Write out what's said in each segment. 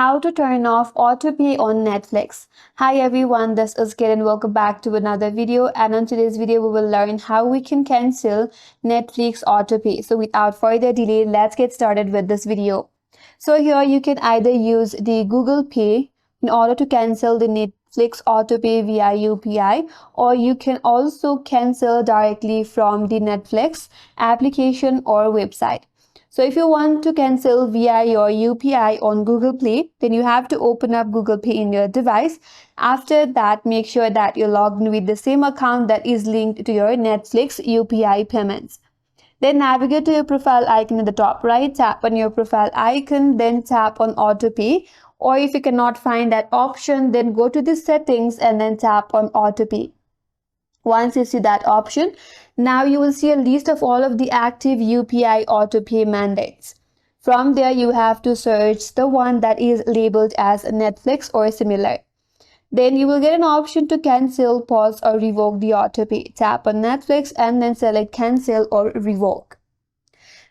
how to turn off autopay on Netflix. Hi everyone, this is Kit and welcome back to another video, and on today's video we will learn how we can cancel Netflix autopay. So without further delay, let's get started with this video. So here you can either use the Google Pay in order to cancel the Netflix autopay via UPI, or you can also cancel directly from the Netflix application or website. So if you want to cancel via your UPI on Google Play, then you have to open up Google Pay in your device. After that, make sure that you're logged in with the same account that is linked to your Netflix UPI payments. Then navigate to your profile icon at the top right, tap on your profile icon, then tap on Autopay. Or if you cannot find that option, then go to the settings and then tap on Autopay. Once you see that option, now you will see a list of all of the active UPI autopay mandates. From there, you have to search the one that is labeled as Netflix or similar. Then you will get an option to cancel, pause, or revoke the autopay. Tap on Netflix and then select cancel or revoke.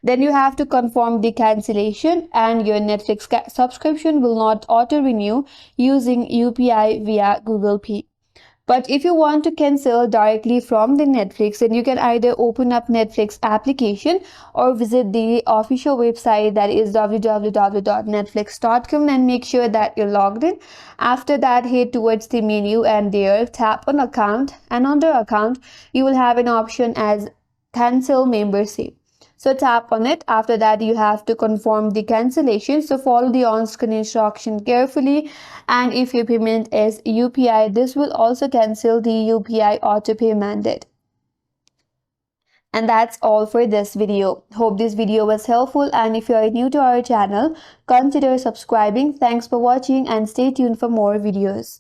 Then you have to confirm the cancellation, and your Netflix subscription will not auto-renew using UPI via Google Pay. But if you want to cancel directly from the Netflix, then you can either open up Netflix application or visit the official website, that is www.netflix.com, and make sure that you're logged in. After that, head towards the menu and there tap on account, and under account you will have an option as cancel membership. So tap on it. After that, you have to confirm the cancellation. So follow the on-screen instruction carefully. And if your payment is UPI, this will also cancel the UPI autopay mandate. And that's all for this video. Hope this video was helpful. And if you are new to our channel, consider subscribing. Thanks for watching and stay tuned for more videos.